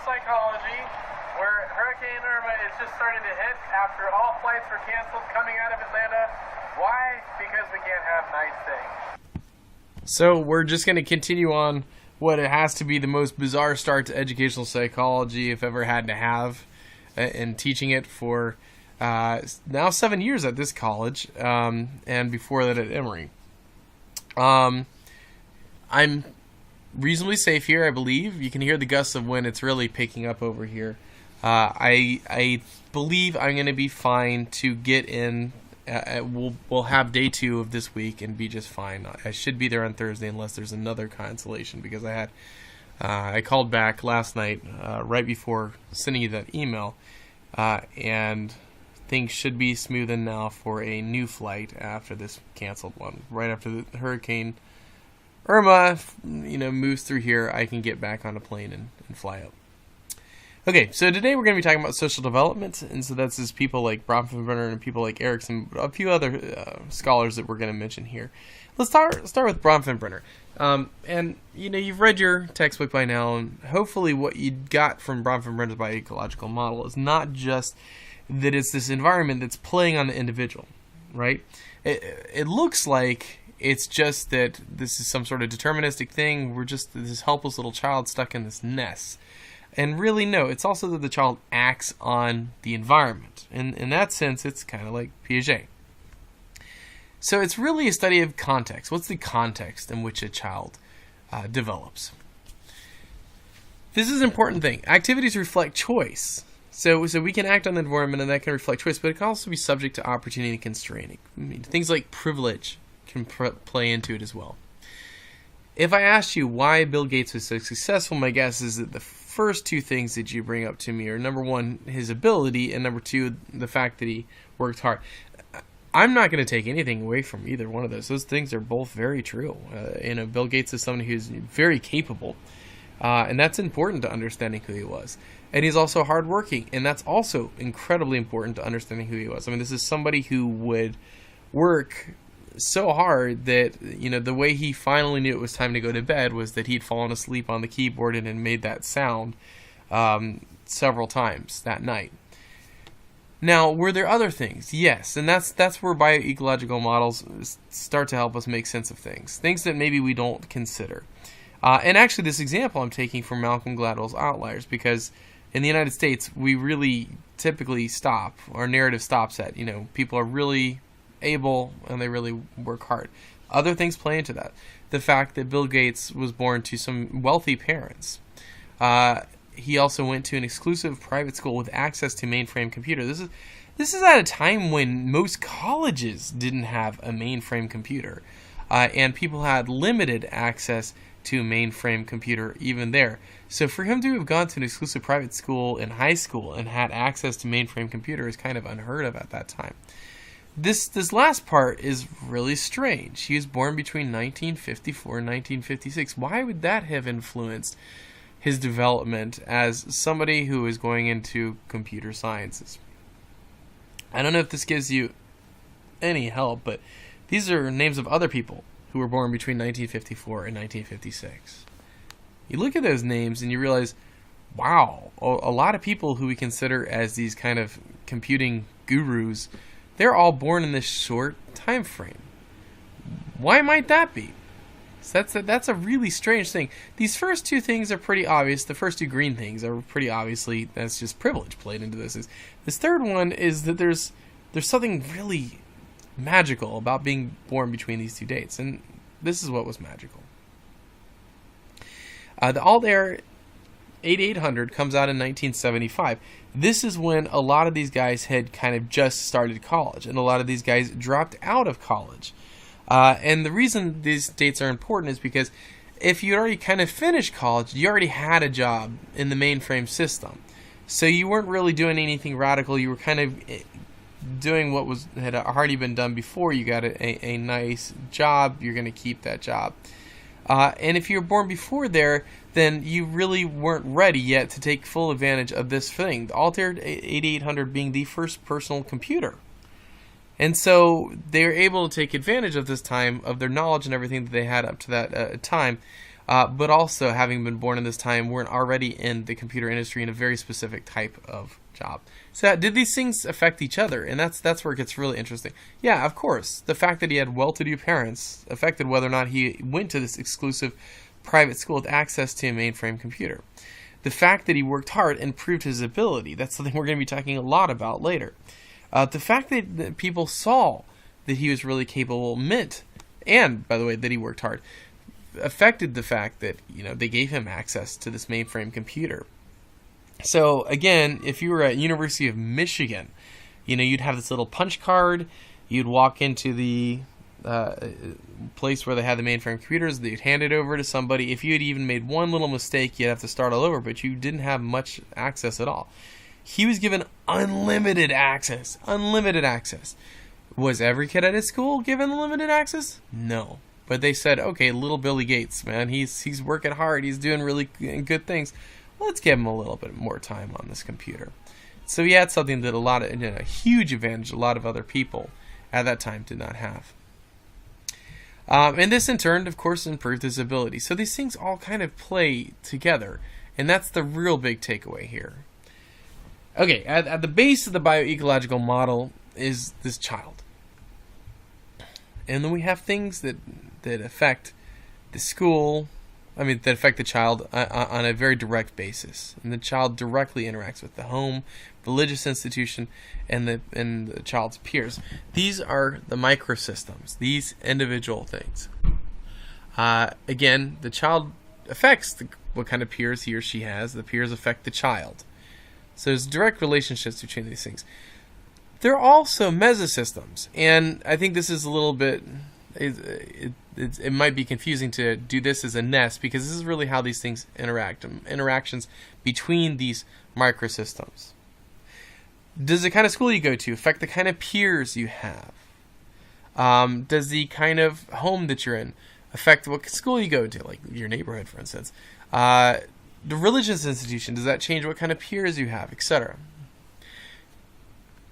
psychology, where Hurricane Irma is just starting to hit after all flights were canceled coming out of Atlanta. Why? Because we can't have nice things. So we're just going to continue on what it has to be the most bizarre start to educational psychology if ever had to have, and teaching it for now 7 years at this college, and before that at Emory. I'm reasonably safe here, I believe. You can hear the gusts of wind. It's really picking up over here. I believe I'm going to be fine to get in. We'll have day 2 of this week and be just fine. I should be there on Thursday unless there's another cancellation, because I called back last night right before sending you that email, and things should be smoothing now for a new flight after this canceled one. Right after the Hurricane Irma, moves through here, I can get back on a plane and fly up. Okay, so today we're going to be talking about social development, and so that's just people like Bronfenbrenner and people like Erickson, a few other scholars that we're going to mention here. Let's start with Bronfenbrenner. And you've read your textbook by now, and hopefully what you got from Bronfenbrenner's bioecological model is not just that it's this environment that's playing on the individual, right? It looks like it's just that this is some sort of deterministic thing. We're just this helpless little child stuck in this nest. And really, no, it's also that the child acts on the environment. And in that sense, it's kind of like Piaget. So it's really a study of context. What's the context in which a child develops? This is an important thing. Activities reflect choice. So we can act on the environment, and that can reflect choice, but it can also be subject to opportunity constraining. Things like privilege can play into it as well. If I asked you why Bill Gates was so successful, my guess is that the first 2 things that you bring up to me are, number 1, his ability, and number 2, the fact that he worked hard. I'm not going to take anything away from either one of those. Those things are both very true. Bill Gates is someone who's very capable, and that's important to understanding who he was. And he's also hardworking, and that's also incredibly important to understanding who he was. I mean, this is somebody who would work so hard that, the way he finally knew it was time to go to bed was that he'd fallen asleep on the keyboard and had made that sound several times that night. Now, were there other things? Yes, and that's where bioecological models start to help us make sense of things that maybe we don't consider. And actually, this example I'm taking from Malcolm Gladwell's Outliers, because in the United States, we really typically stop. Our narrative stops at, people are really able and they really work hard. Other things play into that. The fact that Bill Gates was born to some wealthy parents. He also went to an exclusive private school with access to mainframe computer. This is at a time when most colleges didn't have a mainframe computer, and people had limited access to a mainframe computer even there. So for him to have gone to an exclusive private school in high school and had access to mainframe computer is kind of unheard of at that time. This last part is really strange. He was born between 1954 and 1956. Why would that have influenced his development as somebody who is going into computer sciences? I don't know if this gives you any help, but these are names of other people who were born between 1954 and 1956. You look at those names and you realize, wow, a lot of people who we consider as these kind of computing gurus, they're all born in this short time frame. Why might that be? So that's a really strange thing. These first 2 things are pretty obvious. The first 2 green things are pretty obviously, that's just privilege played into this. This third one is that there's something really magical about being born between these 2 dates, and this is what was magical. The Altair 8800 comes out in 1975. This is when a lot of these guys had kind of just started college, and a lot of these guys dropped out of college. And the reason these dates are important is because if you already kind of finished college, you already had a job in the mainframe system. So you weren't really doing anything radical. You were kind of doing what had already been done before. You got a nice job. You're going to keep that job. And if you were born before there, then you really weren't ready yet to take full advantage of this thing. The Altair 8800 being the first personal computer. And so they were able to take advantage of this time, of their knowledge and everything that they had up to that time, but also having been born in this time, weren't already in the computer industry in a very specific type of job. So did these things affect each other? And that's where it gets really interesting. Yeah, of course. The fact that he had well-to-do parents affected whether or not he went to this exclusive private school with access to a mainframe computer. The fact that he worked hard and proved his ability, that's something we're going to be talking a lot about later. The fact that people saw that he was really capable meant, and by the way, that he worked hard, affected the fact that, they gave him access to this mainframe computer. So again, if you were at University of Michigan, you'd have this little punch card. You'd walk into the place where they had the mainframe computers. They'd hand it over to somebody. If you had even made one little mistake, you'd have to start all over, but you didn't have much access at all. He was given unlimited access. Unlimited access. Was every kid at his school given unlimited access? No. But they said, okay, little Billy Gates, man, he's working hard. He's doing really good things. Let's give him a little bit more time on this computer. So he had something that a huge advantage a lot of other people at that time did not have. And this in turn, of course, improved his ability. So these things all kind of play together. And that's the real big takeaway here. Okay, at the base of the bioecological model is this child. And then we have things that affect the school, that affect the child on a very direct basis. And the child directly interacts with the home, religious institution, and the child's peers. These are the microsystems, these individual things. Again, the child affects what kind of peers he or she has. The peers affect the child. So there's direct relationships between these things. There are also mesosystems, and I think this is a little bit, it might be confusing to do this as a nest, because this is really how these things interact, interactions between these microsystems. Does the kind of school you go to affect the kind of peers you have? Does the kind of home that you're in affect what school you go to, like your neighborhood, for instance? The religious institution, does that change what kind of peers you have, etc.?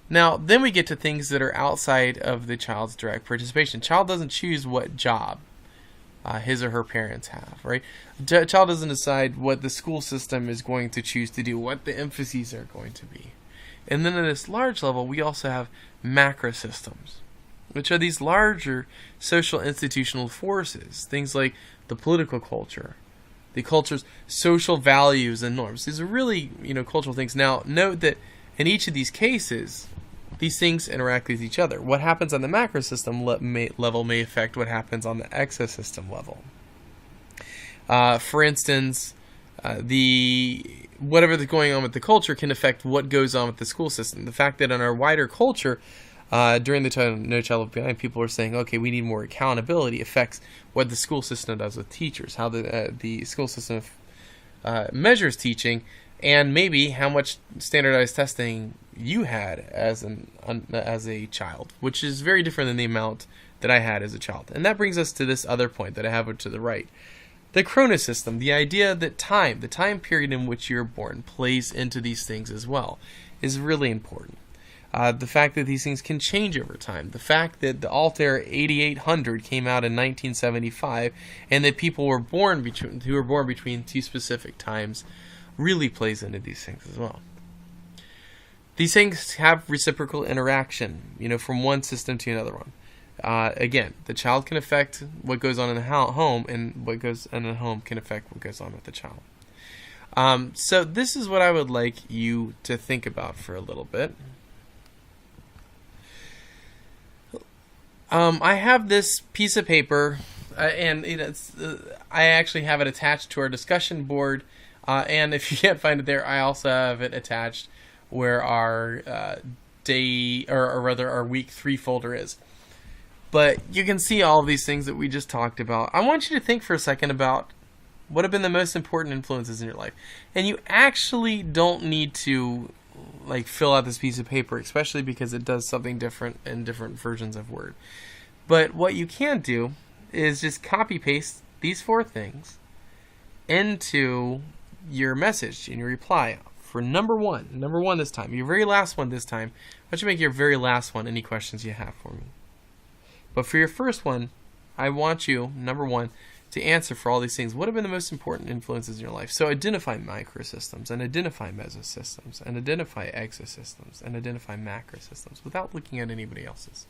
Now, then we get to things that are outside of the child's direct participation. Child doesn't choose what job his or her parents have, right? Child doesn't decide what the school system is going to choose to do, what the emphases are going to be. And then at this large level, we also have macrosystems, which are these larger social institutional forces, things like the political culture, the culture's social values and norms. These are really, cultural things. Now, note that in each of these cases, these things interact with each other. What happens on the macrosystem level may affect what happens on the exosystem level. For instance, whatever is going on with the culture can affect what goes on with the school system. The fact that in our wider culture, during the time No Child Left Behind, people are saying, okay, we need more accountability, affects what the school system does with teachers, how the school system measures teaching, and maybe how much standardized testing you had as a child, which is very different than the amount that I had as a child. And that brings us to this other point that I have to the right. The Cronus system, the idea that the time period in which you're born, plays into these things as well, is really important. The fact that these things can change over time. The fact that the Altair 8800 came out in 1975, and that people were born between two specific times, really plays into these things as well. These things have reciprocal interaction, from one system to another one. Again, the child can affect what goes on in the home, and what goes on in the home can affect what goes on with the child. So this is what I would like you to think about for a little bit. I have this piece of paper, and I actually have it attached to our discussion board. And if you can't find it there, I also have it attached where our our week 3 folder is. But you can see all of these things that we just talked about. I want you to think for a second about what have been the most important influences in your life. And you actually don't need to fill out this piece of paper, especially because it does something different in different versions of Word. But what you can do is just copy paste these 4 things into your message and your reply for number one this time, your very last one this time. Why don't you make your very last one any questions you have for me? But for your first one, I want you, number 1, to answer for all these things. What have been the most important influences in your life? So identify microsystems, and identify mesosystems, and identify exosystems, and identify macrosystems without looking at anybody else's.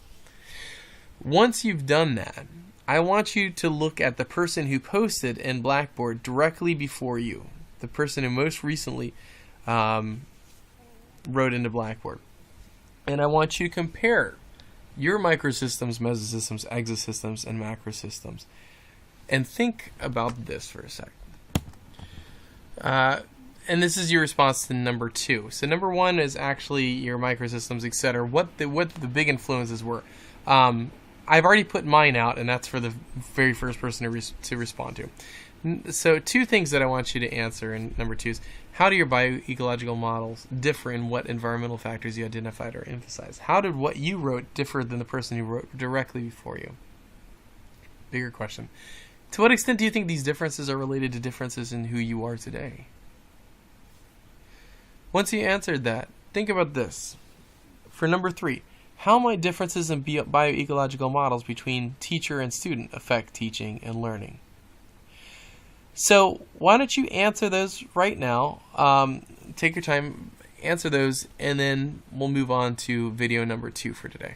Once you've done that, I want you to look at the person who posted in Blackboard directly before you, the person who most recently wrote into Blackboard. And I want you to compare your microsystems, mesosystems, exosystems, and macrosystems. And think about this for a second. And this is your response to number 2. So number 1 is actually your microsystems, etc. What the big influences were. I've already put mine out, and that's for the very first person to respond to. So 2 things that I want you to answer in number 2 is, how do your bioecological models differ in what environmental factors you identified or emphasized? How did what you wrote differ than the person who wrote directly before you? Bigger question. To what extent do you think these differences are related to differences in who you are today? Once you answered that, think about this. For number 3, how might differences in bioecological models between teacher and student affect teaching and learning? So why don't you answer those right now? Take your time, answer those, and then we'll move on to video number 2 for today.